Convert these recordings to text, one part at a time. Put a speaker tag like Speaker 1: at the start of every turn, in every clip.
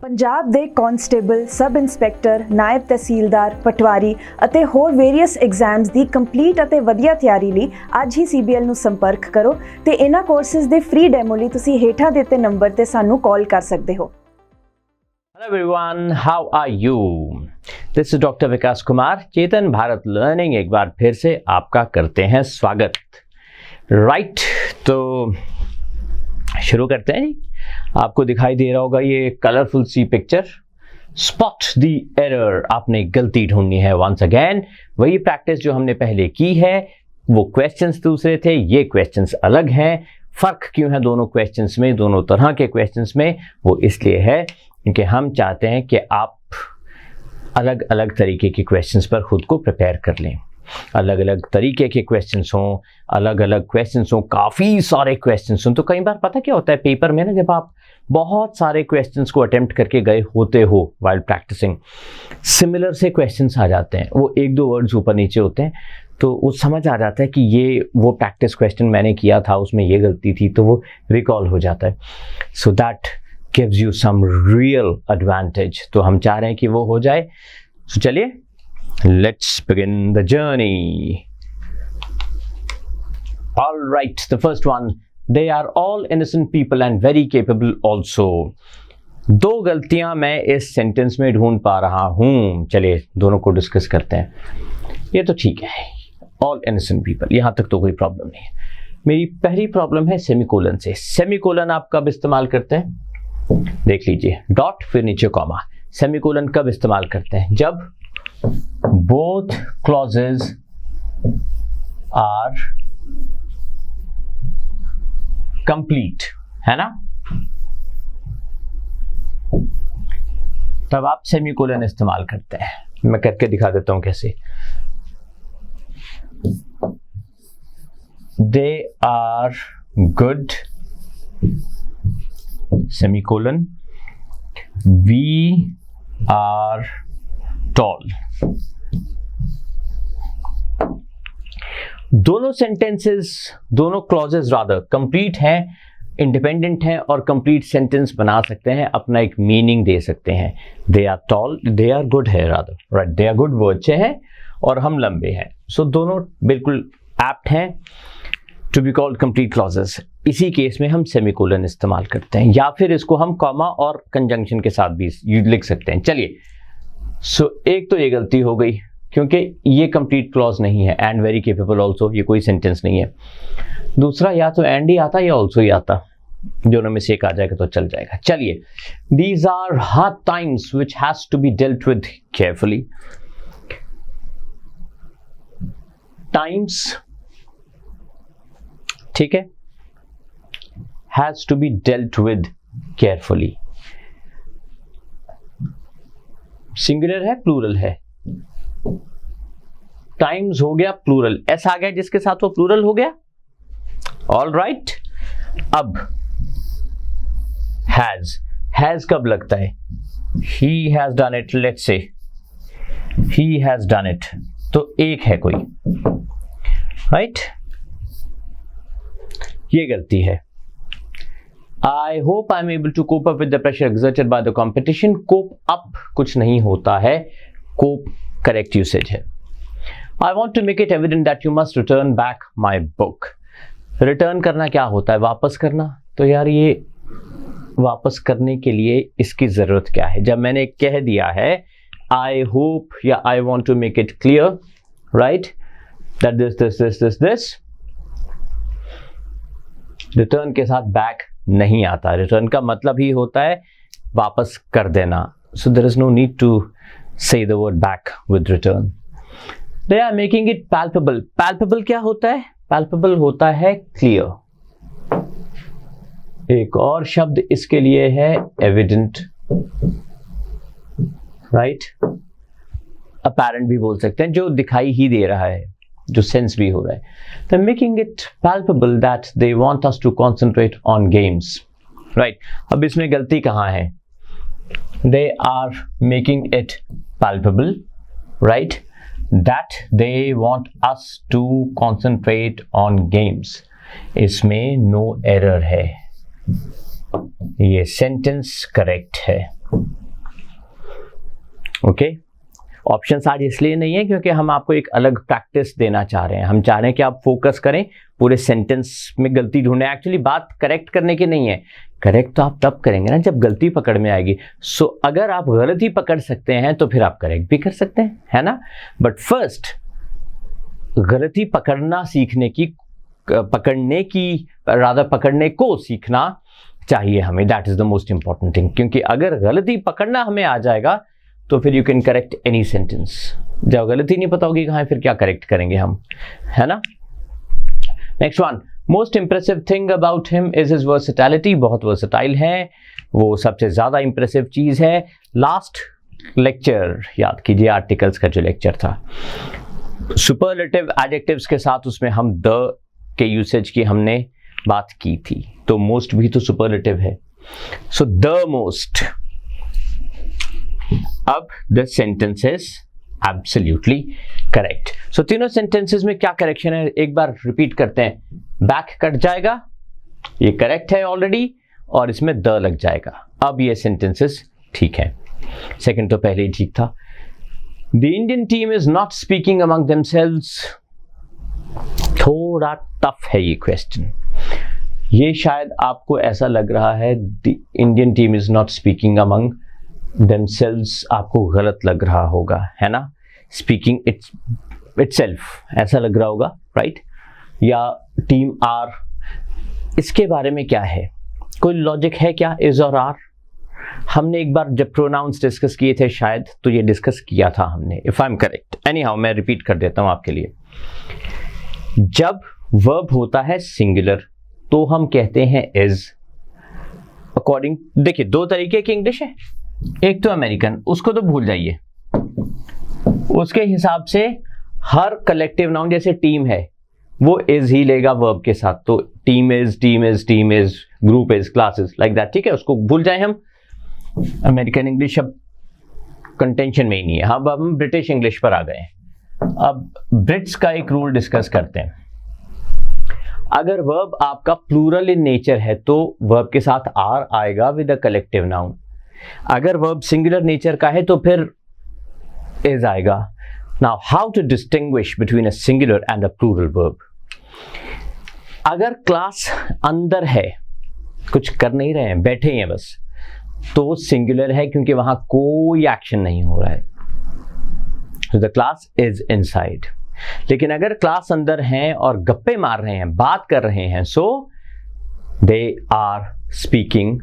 Speaker 1: ਪੰਜਾਬ ਦੇ constable, sub inspector, ਨਾਇਬ ਤਹਿਸੀਲਦਾਰ, ਪਟਵਾਰੀ ਅਤੇ ਹੋਰ ਵੇਰੀਅਸ ਐਗਜ਼ਾਮਸ ਦੀ ਕੰਪਲੀਟ ਅਤੇ ਵਧੀਆ ਤਿਆਰੀ ਲਈ ਅੱਜ ਹੀ CBL ਨੂੰ ਸੰਪਰਕ ਕਰੋ ਤੇ ਇਹਨਾਂ ਕੋਰਸਿਸ ਦੇ ਫ੍ਰੀ ਡੈਮੋ ਲਈ ਤੁਸੀਂ ਹੇਠਾਂ ਦਿੱਤੇ ਨੰਬਰ ਤੇ ਸਾਨੂੰ ਕਾਲ ਕਰ ਸਕਦੇ ਹੋ।
Speaker 2: Hello everyone, how are you? This is Dr. Vikas Kumar. Chetan Bharat learning एक बार फिर से आपका करते हैं स्वागत। राइट, तो शुरू करते हैं जी। आपको दिखाई दे रहा होगा ये कलरफुल सी पिक्चर, स्पॉट द एरर, आपने गलती ढूंढनी है। वंस अगेन वही प्रैक्टिस जो हमने पहले की है, वो क्वेश्चंस दूसरे थे, ये क्वेश्चंस अलग हैं। फर्क क्यों है दोनों क्वेश्चंस में, दोनों तरह के क्वेश्चंस में? वो इसलिए है क्योंकि हम चाहते हैं कि आप अलग अलग तरीके के क्वेश्चंस पर खुद को प्रिपेयर कर लें। अलग अलग तरीके के क्वेश्चंस हों, अलग अलग क्वेश्चंस हों, काफ़ी सारे क्वेश्चंस हों। तो कई बार पता क्या होता है पेपर में ना, जब आप बहुत सारे क्वेश्चंस को अटेम्प्ट करके गए होते हो वाइल प्रैक्टिसिंग, सिमिलर से क्वेश्चंस आ जाते हैं, वो एक दो वर्ड्स ऊपर नीचे होते हैं, तो वो समझ आ जाता है कि ये वो प्रैक्टिस क्वेश्चन मैंने किया था, उसमें ये गलती थी, तो वो रिकॉल हो जाता है। So that gives you some real advantage। तो हम चाह रहे हैं कि वो हो जाए। So चलिए, let's begin the journey। All right, the first one, they are all innocent people and very capable also। दो गलतियां मैं इस सेंटेंस में ढूंढ पा रहा हूं। चलिए दोनों को डिस्कस करते हैं। ये तो ठीक है, all innocent people, यहां तक तो कोई प्रॉब्लम नहीं है। मेरी पहली प्रॉब्लम है सेमीकोलन से। सेमीकोलन आप कब इस्तेमाल करते हैं? देख लीजिए, डॉट फिर नीचे कॉमा। सेमीकोलन कब इस्तेमाल करते हैं? जब बोथ क्लॉजेज आर कंप्लीट, है ना, तब आप सेमीकोलन इस्तेमाल करते हैं। मैं करके दिखा देता हूं कैसे। They are good semicolon, we are tall। दोनों सेंटेंसेस, दोनों क्लॉजेस रादर कंप्लीट हैं, इंडिपेंडेंट हैं और कंप्लीट सेंटेंस बना सकते हैं, अपना एक मीनिंग दे सकते हैं। They are tall, they are good है rather, right, they are good वो अच्छे हैं और हम लंबे हैं। सो दोनों बिल्कुल एप्ट हैं to be called complete clauses. इसी केस में हम सेमीकोलन इस्तेमाल करते हैं, या फिर इसको हम कॉमा और कंजंक्शन के साथ भी लिख सकते हैं। चलिए, सो एक तो ये गलती हो गई क्योंकि ये कंप्लीट क्लॉज नहीं है। एंड वेरी केपेबल ऑल्सो, ये कोई सेंटेंस नहीं है। दूसरा, या तो एंड ही आता या ऑल्सो ही आता, दोनों में से एक आ जाएगा तो चल जाएगा। चलिए, these are hard times which has to be dealt with carefully. Times, ठीक है, has to be dealt with carefully। Singular है, प्लूरल है? टाइम्स हो गया प्लूरल, एस आ गया जिसके साथ वो प्लूरल हो गया। ऑल राइट, अब हैज कब लगता है? he has done it, let's say he has done it, तो एक है कोई, राइट, ये गलती है। I hope I'm able to cope up with the pressure exerted by the competition। cope up कुछ नहीं होता है, cope correct usage है। I want to make it evident that you must return back my book। return करना क्या होता है? वापस करना। तो यार ये वापस करने के लिए इसकी ज़रूरत क्या है? जब मैंने कह दिया है I hope या I want to make it clear, right, that this return के साथ बैक नहीं आता। रिटर्न का मतलब ही होता है वापस कर देना। So there is no need to say the word back with return. They are making it palpable. Palpable क्या होता है? पैल्पेबल होता है क्लियर। एक और शब्द इसके लिए है एविडेंट, राइट, अपैरेंट भी बोल सकते हैं, जो दिखाई ही दे रहा है, जो सेंस भी हो रहा है। They're making it palpable that they want us to concentrate on games, right? अब इसमें गलती कहाँ है? They are making it palpable, right, that they want us to concentrate on games। इसमें no error है, ये सेंटेंस करेक्ट है। Okay, options आज इसलिए नहीं है क्योंकि हम आपको एक अलग प्रैक्टिस देना चाह रहे हैं। हम चाह रहे हैं कि आप फोकस करें, पूरे सेंटेंस में गलती ढूंढें। एक्चुअली बात करेक्ट करने की नहीं है, करेक्ट तो आप तब करेंगे ना जब गलती पकड़ में आएगी। सो अगर आप गलती पकड़ सकते हैं तो फिर आप करेक्ट भी कर सकते हैं, है ना। बट फर्स्ट गलती पकड़ने को सीखना चाहिए हमें। That is the most important thing, क्योंकि अगर गलती पकड़ना हमें आ जाएगा तो फिर you can correct any sentence. जब गलती नहीं पता होगी कहाँ, फिर क्या करेक्ट करेंगे हम, है ना। Next one, most impressive thing about him is his versatility. बहुत वर्सेटाइल है, वो सबसे ज्यादा इंप्रेसिव चीज है। लास्ट लेक्चर याद कीजिए, आर्टिकल्स का जो लेक्चर था, सुपरलेटिव एडजेक्टिव्स के साथ उसमें हम द के यूसेज की हमने बात की थी, तो मोस्ट भी तो सुपरलेटिव है। So the most. अब the sentence is absolutely correct. So तीनों सेंटेंसेस में क्या करेक्शन है एक बार रिपीट करते हैं। बैक कट जाएगा, ये करेक्ट है ऑलरेडी, और इसमें द लग जाएगा। अब ये सेंटेंसेस ठीक है। सेकंड तो पहले ही ठीक था। The Indian team is not speaking among themselves. थोड़ा टफ है ये क्वेश्चन, ये शायद आपको ऐसा लग रहा है the Indian team is not speaking among themselves, आपको गलत लग रहा होगा, है ना। स्पीकिंग इटसेल्फ ऐसा लग रहा होगा, राइट। या टीम आर, इसके बारे में क्या है, कोई लॉजिक है क्या इज और आर? हमने एक बार जब प्रोनाउंस डिस्कस किए थे शायद, तो ये डिस्कस किया था हमने, if I am correct. Any how मैं रिपीट कर देता हूं आपके लिए। जब वर्ब होता है सिंगुलर तो हम कहते हैं इज। अकॉर्डिंग, देखिए दो तरीके की इंग्लिश है, एक तो अमेरिकन, उसको तो भूल जाइए। उसके हिसाब से हर कलेक्टिव नाउन जैसे टीम है वो इज ही लेगा वर्ब के साथ, तो team is, group is, classes, like that, ठीक है, उसको भूल जाए हम। अमेरिकन इंग्लिश अब कंटेंशन में ही नहीं है। अब हम ब्रिटिश इंग्लिश पर आ गए हैं। अब ब्रिट्स का एक रूल डिस्कस करते हैं। अगर वर्ब आपका प्लूरल इन नेचर है तो वर्ब के साथ आर आएगा विद अ कलेक्टिव नाउन। अगर वर्ब सिंगुलर नेचर का है तो फिर इज आएगा। Now how to distinguish between a singular and a plural verb. अगर क्लास अंदर है, कुछ कर नहीं रहे हैं, बैठे हैं बस, तो सिंगुलर है क्योंकि वहां कोई एक्शन नहीं हो रहा है, so the class is inside। लेकिन अगर क्लास अंदर हैं और गप्पे मार रहे हैं, बात कर रहे हैं, so they are speaking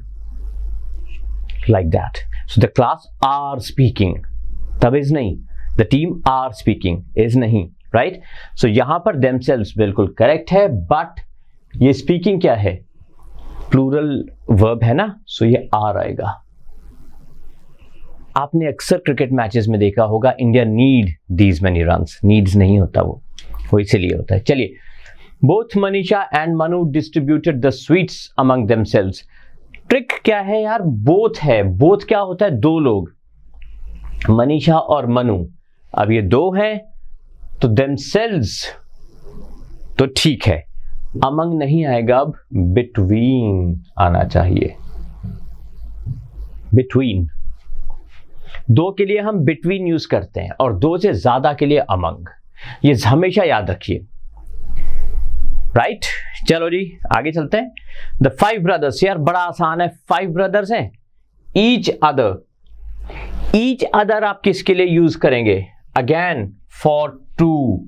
Speaker 2: like that, so the class are speaking, तब इज नहीं, the team are speaking is नहीं, right। so यहां पर themselves बिल्कुल करेक्ट है, बट ये स्पीकिंग क्या है, प्लूरल वर्ब है ना, सो ये आर आएगा। आपने अक्सर क्रिकेट मैचेस में देखा होगा, India need these many runs, needs नहीं होता वो इसीलिए होता है। चलिए, both Manisha and Manu distributed the sweets among themselves. Trick क्या है यार, बोथ है, बोथ क्या होता है, दो लोग, मनीषा और मनु। अब ये दो हैं तो देमसेल्व्स तो ठीक है, अमंग नहीं आएगा, अब बिटवीन आना चाहिए। बिटवीन, दो के लिए हम बिटवीन यूज करते हैं और दो से ज्यादा के लिए अमंग, ये हमेशा याद रखिए, राइट। चलो जी आगे चलते हैं। द 5 ब्रदर्स, यार बड़ा आसान है, 5 ब्रदर्स हैं। ईच अदर आप किसके लिए यूज करेंगे, अगेन फॉर 2।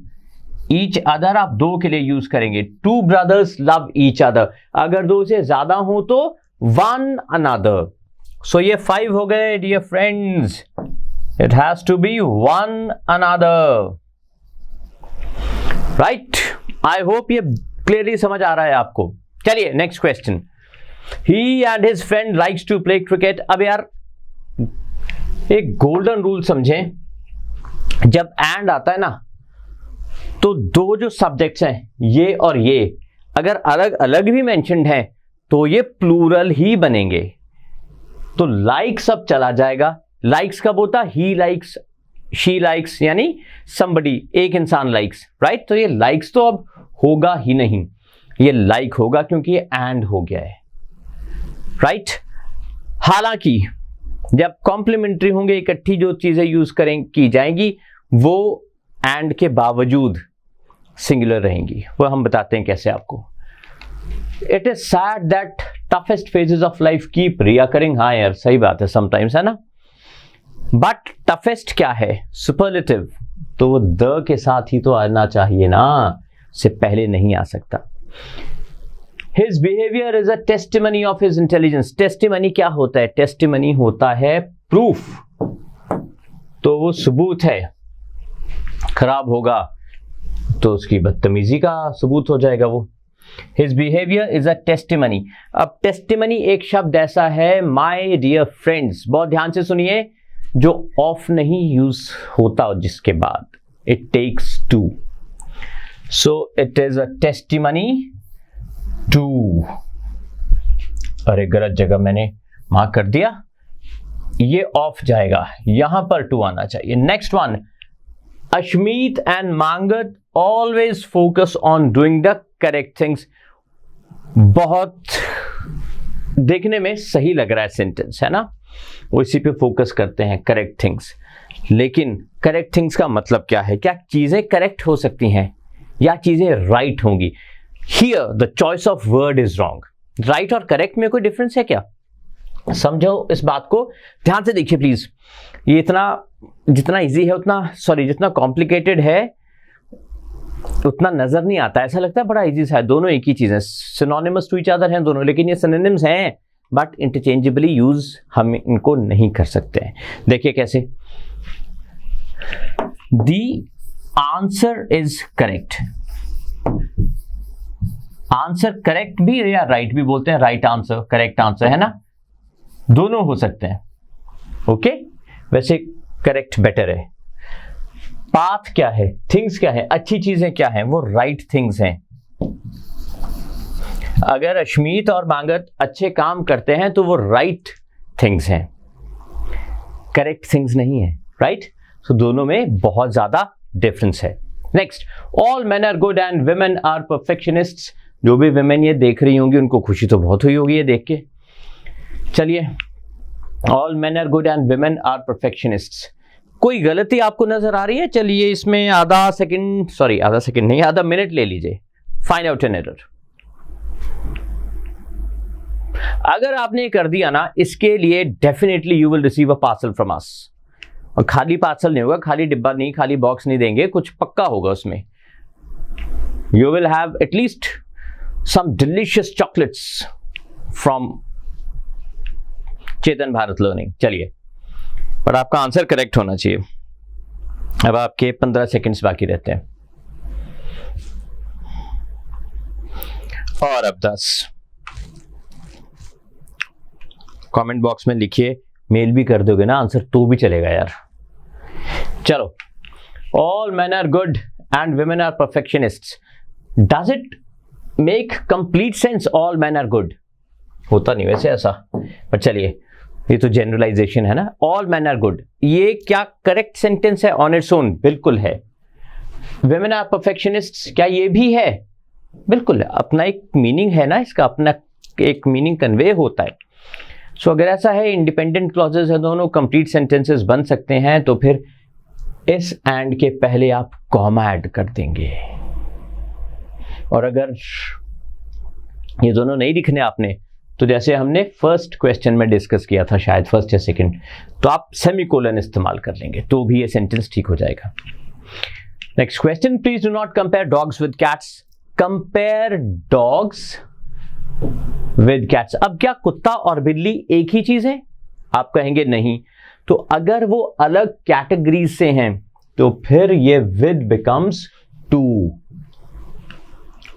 Speaker 2: ईच अदर आप दो के लिए यूज करेंगे, 2 ब्रदर्स लव ईच अदर। अगर दो से ज्यादा हो तो 1 अनदर। सो ये 5 हो गए dear friends, it has to be 1 another, right. I hope ये क्लियरली समझ आ रहा है आपको। चलिए next question. He and his friend likes to play cricket. अब यार एक गोल्डन रूल समझें, जब एंड आता है ना तो दो जो सब्जेक्ट्स हैं ये और ये अगर अलग अलग भी मेंशन्ड हैं तो ये प्लूरल ही बनेंगे। तो लाइक्स अब चला जाएगा। लाइक्स कब होता, ही लाइक्स, शी लाइक्स, यानी समबडी, एक इंसान लाइक्स, राइट। तो ये लाइक्स तो अब होगा ही नहीं, ये लाइक होगा क्योंकि ये एंड हो गया है, राइट। हालांकि जब कॉम्प्लीमेंट्री होंगे, इकट्ठी जो चीजें यूज की जाएंगी वो एंड के बावजूद सिंगुलर रहेंगी। वो हम बताते हैं कैसे आपको। It is sad that toughest phases of life keep recurring. हाँ यार सही बात है, समटाइम्स, है ना। बट टफेस्ट क्या है? सुपरलेटिव, तो वो द के साथ ही तो आना चाहिए ना, से पहले नहीं आ सकता। His behavior is a testimony of his intelligence. Testimony क्या होता है? Testimony होता है proof, तो वो सबूत है। खराब होगा तो उसकी बदतमीजी का सबूत हो जाएगा वो। His behavior is a testimony. अब testimony एक शब्द ऐसा है my dear friends, बहुत ध्यान से सुनिए, जो ऑफ नहीं यूज होता जिसके बाद, it takes two. So it is a testimony to, अरे गलत जगह मैंने मार्क कर दिया, ये ऑफ जाएगा, यहां पर टू आना चाहिए। नेक्स्ट वन, अश्मीत एंड मांगत always focus on doing the correct things. बहुत देखने में सही लग रहा है सेंटेंस, है ना, वो इसी पे फोकस करते हैं, करेक्ट थिंग्स। लेकिन करेक्ट थिंग्स का मतलब क्या है? क्या चीजें करेक्ट हो सकती हैं या चीजें राइट होंगी? Here the choice of word is wrong. Right और करेक्ट में कोई डिफरेंस है क्या? समझो इस बात को, ध्यान से देखिए प्लीज। ये इतना जितना इजी है उतना, सॉरी जितना कॉम्प्लिकेटेड है उतना नजर नहीं आता, ऐसा लगता है बड़ा इजी सा है। दोनों एक ही चीज है, सिनोनिमस टू ईच अदर हैं दोनों, लेकिन ये सिनोनिम्स हैं बट इंटरचेंजेबली यूज हम इनको नहीं कर सकते हैं। देखिए कैसे, the answer is correct. Answer correct भी या राइट भी बोलते हैं, राइट आंसर, करेक्ट आंसर, है ना, दोनों हो सकते हैं। ओके, वैसे करेक्ट बेटर है। पाथ क्या है? थिंग्स क्या है? अच्छी चीजें क्या है? वो राइट थिंग्स हैं। अगर अश्मीत और मांगत अच्छे काम करते हैं तो वो राइट थिंग्स हैं, करेक्ट थिंग्स नहीं है, राइट। सो दोनों में बहुत ज्यादा डिफरेंस है। Next, all men are good and women are perfectionists. जो भी वुमेन ये देख रही होंगी उनको खुशी तो बहुत हुई होगी ये देख के। चलिए, all men are good and women are perfectionists. कोई गलती आपको नजर आ रही है? चलिए इसमें आधा सेकंड नहीं, आधा मिनट ले लीजिए, फाइंड आउट एन एरर। अगर आपने कर दिया ना, इसके लिए definitely you will receive a parcel from us. और खाली पार्सल नहीं होगा, खाली डिब्बा नहीं, खाली बॉक्स नहीं देंगे, कुछ पक्का होगा उसमें। You will have at least some delicious chocolates from Chetan Bharat learning. चलिए, पर आपका आंसर करेक्ट होना चाहिए। अब आपके 15 सेकंड्स बाकी रहते हैं, और अब 10। कमेंट बॉक्स में लिखिए, मेल भी कर दोगे ना आंसर तो भी चलेगा यार। चलो, all men are good and women are perfectionists. Does it make complete sense all men are good? होता नहीं वैसे ऐसा, पर चलिए, ये तो जनरलाइजेशन है ना। ऑल मेन आर गुड, ये क्या करेक्ट सेंटेंस है ऑन इट्स ओन? बिल्कुल है। वुमेन आर परफेक्शनिस्ट्स, क्या ये भी है? बिल्कुल है, अपना एक मीनिंग है ना, इसका अपना एक मीनिंग कन्वे होता है। सो अगर ऐसा है, इंडिपेंडेंट क्लॉजेस है दोनों, कंप्लीट सेंटेंसेस बन सकते हैं, तो फिर इस एंड के पहले आप कॉमा ऐड कर देंगे। और अगर ये दोनों नहीं दिखने आपने, तो जैसे हमने फर्स्ट क्वेश्चन में डिस्कस किया था, शायद फर्स्ट या सेकंड, तो आप सेमीकोलन इस्तेमाल कर लेंगे तो भी ये सेंटेंस ठीक हो जाएगा। Next question, please do not compare dogs with cats. Compare dogs with cats. अब क्या कुत्ता और बिल्ली एक ही चीज है? आप कहेंगे नहीं। तो अगर वो अलग कैटेगरी से हैं तो फिर ये विद बिकम्स टू,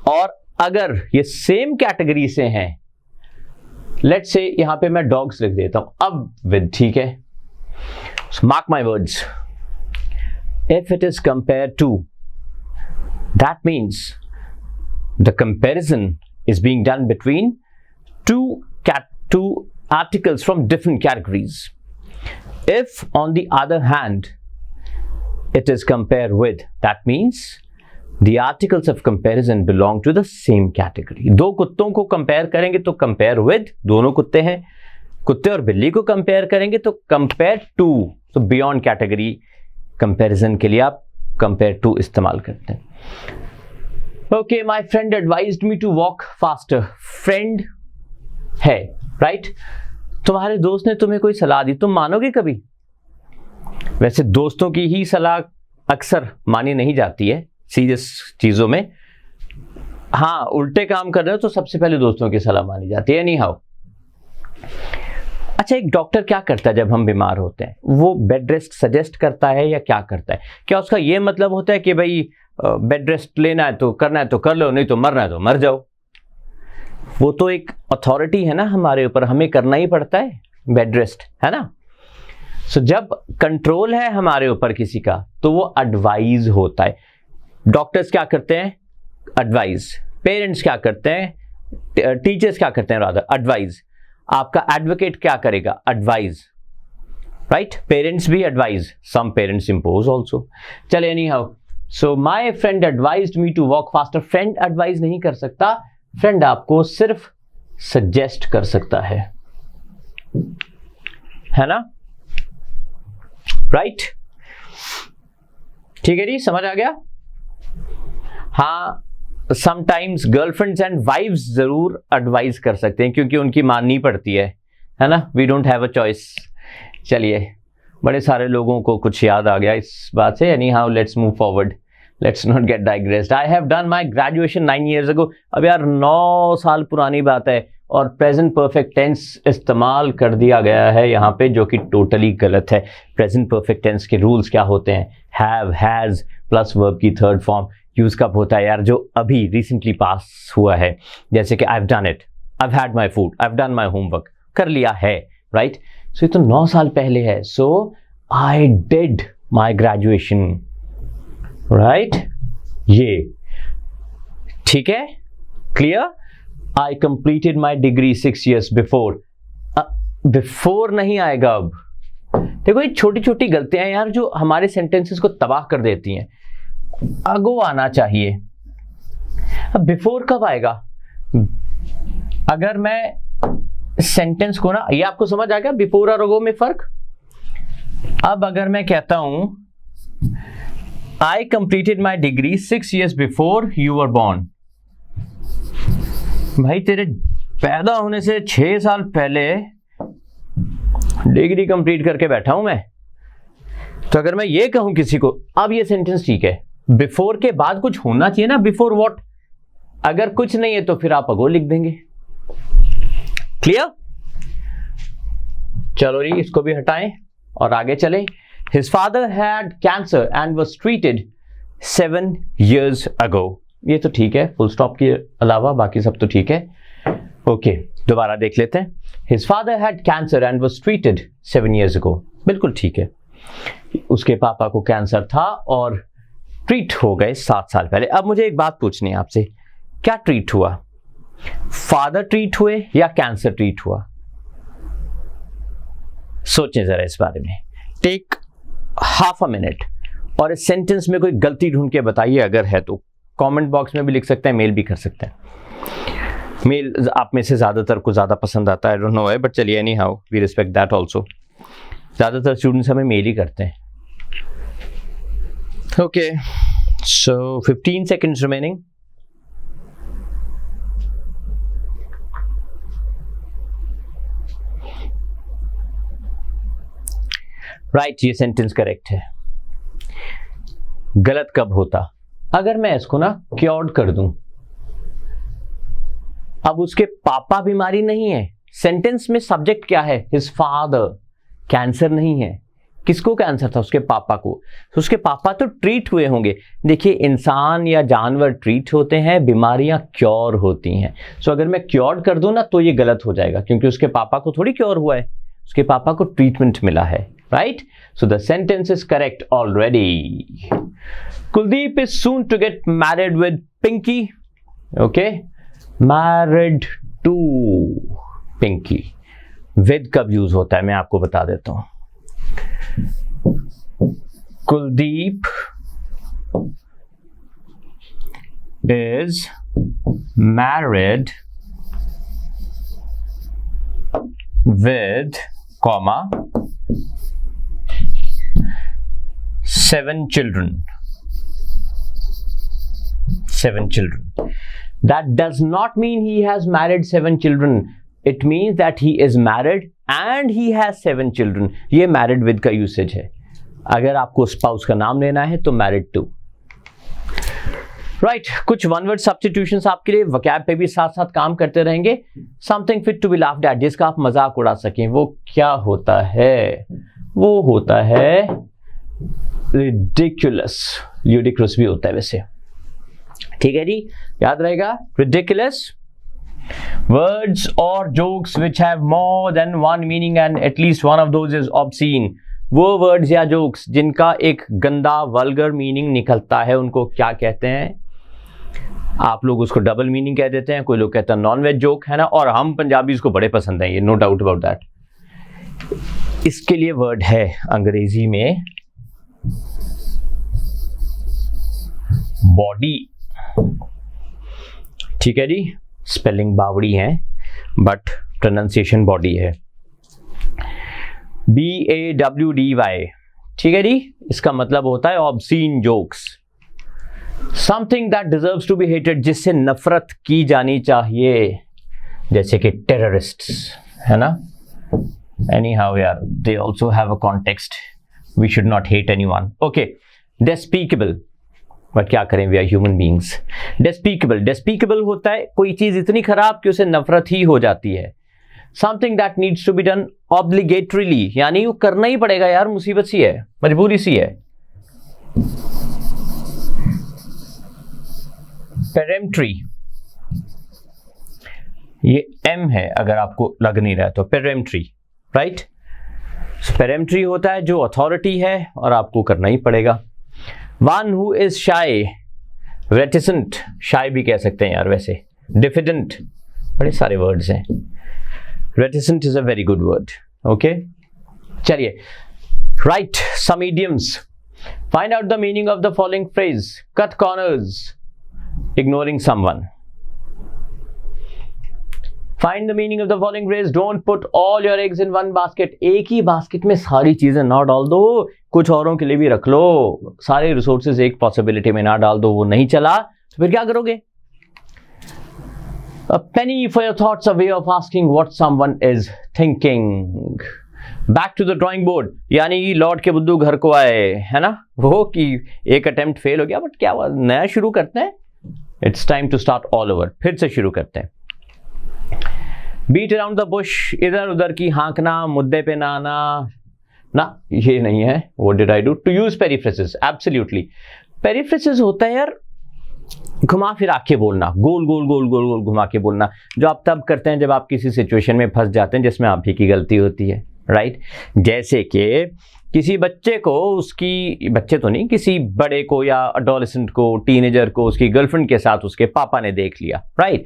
Speaker 2: और अगर ये सेम कैटेगरी से हैं, लेट्स से यहां पे मैं डॉग्स लिख देता हूं, अब विद, ठीक है। Mark my words, if it is compare to, that means the comparison is being done between two articles from different categories. If on the other hand it is compared with, that means the articles of comparison belong to the same category. दो कुत्तों को compare करेंगे तो compare with, दोनों कुत्ते हैं, कुत्ते और बिल्ली को कंपेयर करेंगे तो कंपेयर टू, तो बियॉन्ड कैटेगरी कंपैरिजन के लिए आप कंपेयर टू इस्तेमाल करते हैं। Okay, my friend advised me to walk faster. Friend है, राइट? तुम्हारे दोस्त ने तुम्हें कोई सलाह दी, तुम मानोगे कभी? वैसे दोस्तों की ही सलाह अक्सर मानी नहीं जाती है सीरियस चीजों में। हाँ, उल्टे काम कर रहे हो तो सबसे पहले दोस्तों की सलाह मानी जाती है। एनी हाउ, अच्छा, एक डॉक्टर क्या करता है जब हम बीमार होते हैं? वो बेड रेस्ट सजेस्ट करता है या क्या करता है? क्या उसका ये मतलब होता है कि भाई बेड रेस्ट लेना है तो करना है तो कर लो, नहीं तो मरना है तो मर जाओ? वो तो एक अथॉरिटी है ना हमारे ऊपर, हमें करना ही पड़ता है बेड रेस्ट, है ना? सो जब कंट्रोल है हमारे ऊपर किसी का तो वो एडवाइज होता है। डॉक्टर्स क्या करते हैं? एडवाइज। पेरेंट्स क्या करते हैं? टीचर्स क्या करते हैं? Rather advise. आपका एडवोकेट क्या करेगा? Advise, right? पेरेंट्स भी advise, some parents impose also. चले, anyhow, so my friend advised me to walk faster. Friend advise नहीं कर सकता, फ्रेंड आपको सिर्फ सजेस्ट कर सकता है ना? राइट? ठीक है जी, समझ आ गया? हाँ, समटाइम्स गर्लफ्रेंड्स एंड वाइफ्स जरूर एडवाइस कर सकते हैं क्योंकि उनकी माननी पड़ती है ना? We don't have a choice. चलिए, बड़े सारे लोगों को कुछ याद आ गया इस बात से। Anyhow, let's move forward, let's not get digressed. I have done my graduation 9 years ago। अब यार 9 साल पुरानी बात है और प्रेजेंट परफेक्ट टेंस इस्तेमाल कर दिया गया है यहाँ पे, जो कि टोटली गलत है। प्रेजेंट परफेक्ट टेंस के रूल्स क्या होते हैं? हैव, हैज प्लस वर्ब की थर्ड फॉर्म यूज कब होता है यार? जो अभी रिसेंटली पास हुआ है, जैसे कि आई have done it, I have had my food, I have done my homework, कर लिया है, राइट? सो ये तो 9 साल पहले है। So I did my graduation, right? ये ठीक है, clear? I completed my degree 6 years before. Before नहीं आएगा अब। देखो, ये छोटी छोटी गलतियां यार जो हमारे सेंटेंसेस को तबाह कर देती हैं। अगो आना चाहिए। अब बिफोर कब आएगा? अगर मैं सेंटेंस को ना, ये आपको समझ आ गया बिफोर और अगो में फर्क? अब अगर मैं कहता हूं आई completed my degree 6 years before you were born, भाई तेरे पैदा होने से 6 साल पहले डिग्री कंप्लीट करके बैठा हूं मैं। तो अगर मैं ये कहूं किसी को, अब ये सेंटेंस ठीक है, बिफोर के बाद कुछ होना चाहिए ना, बिफोर व्हाट? अगर कुछ नहीं है तो फिर आप अगो लिख देंगे। क्लियर? चलो जी, इसको भी हटाएं और आगे चलें। His father had cancer and was treated 7 years ago। ये तो ठीक है, फुल स्टॉप के अलावा बाकी सब तो ठीक है। ओके, दोबारा देख लेते हैं। His father had cancer and was treated 7 years ago। बिल्कुल ठीक है, उसके पापा को कैंसर था और ट्रीट हो गए 7 साल पहले। अब मुझे एक बात पूछनी है आपसे, क्या ट्रीट हुआ? फादर ट्रीट हुए या कैंसर ट्रीट हुआ? सोचें जरा इस बारे में। टेक हाफ अ मिनट और इस सेंटेंस में कोई गलती ढूंढ के बताइए, अगर है तो। कमेंट बॉक्स में भी लिख सकते हैं, मेल भी कर सकते हैं। मेल आप में से ज्यादातर को ज्यादा पसंद आता है, आई डोंट नो है, बट चलिए, anyhow we respect that also. ज्यादातर स्टूडेंट्स हमें मेल ही करते हैं। Okay, so 15 seconds remaining. Right, ये सेंटेंस करेक्ट है। गलत कब होता? अगर मैं इसको ना क्योर्ड कर दूं। अब उसके पापा बीमारी नहीं है, सेंटेंस में सब्जेक्ट क्या है? His father. कैंसर नहीं है, किसको कैंसर था? उसके पापा को। तो उसके पापा तो ट्रीट हुए होंगे। देखिए, इंसान या जानवर ट्रीट होते हैं, बीमारियां क्योर होती हैं। सो अगर मैं क्योर्ड कर दूं ना तो ये गलत हो जाएगा, क्योंकि उसके पापा को थोड़ी क्योर हुआ है, उसके पापा को ट्रीटमेंट मिला है, right? So the sentence is correct already. Kuldeep is soon to get married with Pinky. Okay, married to Pinky. With कब यूज होता है मैं आपको बता देता हूं। Kuldeep is married with comma 7 children. That does not mean he has married 7 children. It means that he is married and he has 7 children. ये married with का usage है. अगर आपको spouse का नाम लेना है तो married to. राइट कुछ वन वर्ड सब्स्टिट्यूशंस आपके लिए वोकैब पे भी साथ साथ काम करते रहेंगे. Something fit to be laughed at, जिसका आप मजाक उड़ा सकें. वो क्या होता है? वो होता है रिडिकुलस. ल्यूडिकुलस भी होता है वैसे. ठीक है जी, याद रहेगा. रिडिकुलस वर्ड्स और jokes which have more than one meaning and at least one of those is obscene. वो वर्ड्स या जोक्स जिनका एक गंदा वल्गर मीनिंग निकलता है उनको क्या कहते हैं? आप लोग उसको डबल मीनिंग कह देते हैं, कोई लोग कहते हैं नॉन वेज जोक, है ना. और हम पंजाबी इसको बड़े पसंद है, ये नो डाउट अबाउट दैट. इसके लिए वर्ड है अंग्रेजी में बॉडी. ठीक है जी, स्पेलिंग बावड़ी है बट प्रोनाउंसिएशन बॉडी है. BAWDY. ठीक है जी, इसका मतलब होता है obscene jokes. Something that deserves to be hated, जिससे नफरत की जानी चाहिए, जैसे कि टेररिस्ट्स, है ना. एनी हाउ यार, they also have a context. We should not hate anyone. Okay. Despicable, but क्या करें, we are human beings. Despicable होता है कोई चीज इतनी खराब कि उसे नफरत ही हो जाती है. Something that needs to be done obligatorily, यानी वो करना ही पड़ेगा यार, मुसीबत सी है, मजबूरी सी है. पेरेम्ट्री, ये एम है अगर आपको लग नहीं रहा तो. पेरेम्ट्री, राइट. पेरेम्ट्री होता है जो अथॉरिटी है और आपको करना ही पड़ेगा. One who is shy, reticent, shy भी कह सकते हैं यार वैसे. डिफिडेंट, बड़े सारे वर्ड्स हैं. Reticent is a very good word. Okay, चलिए. Right, some idioms. Find out the meaning of the following phrase. Cut corners, ignoring someone. Find the meaning of the following phrase. Don't put all your eggs in one basket. एक ही basket में सारी चीजें ना डाल दो, कुछ औरों के लिए भी रख लो. सारे रिसोर्सेज एक पॉसिबिलिटी में ना डाल दो, वो नहीं चला तो फिर क्या करोगे? A penny for your thoughts, a way of asking what someone is thinking. Back to the drawing board, यानी लौट के बुद्धू घर को आए, है ना. वो कि एक अटेम्प्ट फेल हो गया, बट क्या हुआ, नया शुरू करते हैं. It's time to start all over. फिर से शुरू करते हैं. Beat around the bush, इधर उधर की हाँकना, मुद्दे पे ना आना, ना ये नहीं है. What did I do? To use periphrases, absolutely. Periphrases होता है यार घुमा फिरा के बोलना, गोल गोल गोल गोल गोल घुमा के बोलना, जो आप तब करते हैं जब आप किसी सिचुएशन में फंस जाते हैं जिसमें आप ही की गलती होती है. राइट. जैसे कि किसी बच्चे को, उसकी, बच्चे तो नहीं, किसी बड़े को या अडोलेसेंट को, टीनेजर को उसकी गर्लफ्रेंड के साथ उसके पापा ने देख लिया. राइट.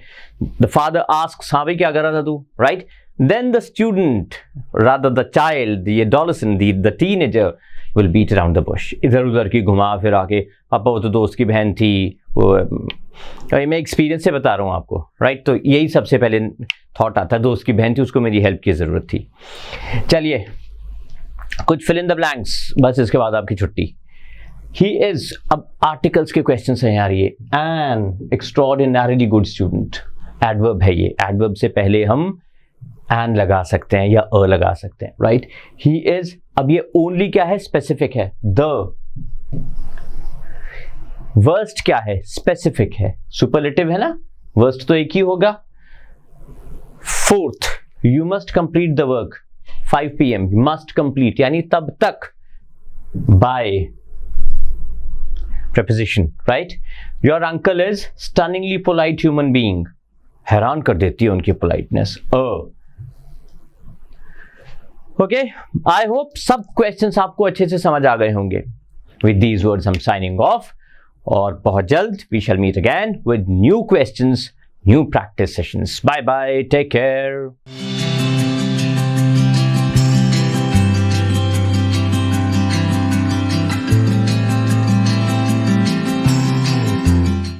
Speaker 2: द फादर आस्क्स, हाँ भाई क्या कर रहा था तू. Right. Then the student, rather the child, the adolescent, the teenager will beat around the bush. इधर उधर की घुमा फिरा के, पापा वो तो दोस्त की बहन थी, वो मैं एक्सपीरियंस से बता रहा हूँ आपको. राइट. तो यही सबसे पहले थॉट आता है, दोस्त की बहन थी, उसको मेरी हेल्प की ज़रूरत थी. चलिए, कुछ फिल इन द ब्लैंक्स, बस इसके बाद आपकी छुट्टी. ही इज, अब आर्टिकल्स के क्वेश्चन हैं यार. ये एन एक्स्ट्रॉर्डिनरीली गुड स्टूडेंट, एडवर्ब है ये. एडवर्ब से पहले हम एन लगा सकते हैं या अ लगा सकते हैं. राइट. ही इज, अब ये ओनली क्या है, स्पेसिफिक है. द वर्स्ट क्या है, स्पेसिफिक है. सुपरलेटिव है ना, वर्स्ट तो एक ही होगा. Fourth, you must complete the work 5 PM, must complete यानी तब तक, by preposition. Right. Your uncle is stunningly polite human being, हैरान कर देती है उनकी पोलाइटनेस. ओके, आई होप सब क्वेश्चंस आपको अच्छे से समझ आ गए होंगे. With these words I am signing off, और बहुत जल्द we shall meet again with new questions, new practice sessions. Bye bye, take care.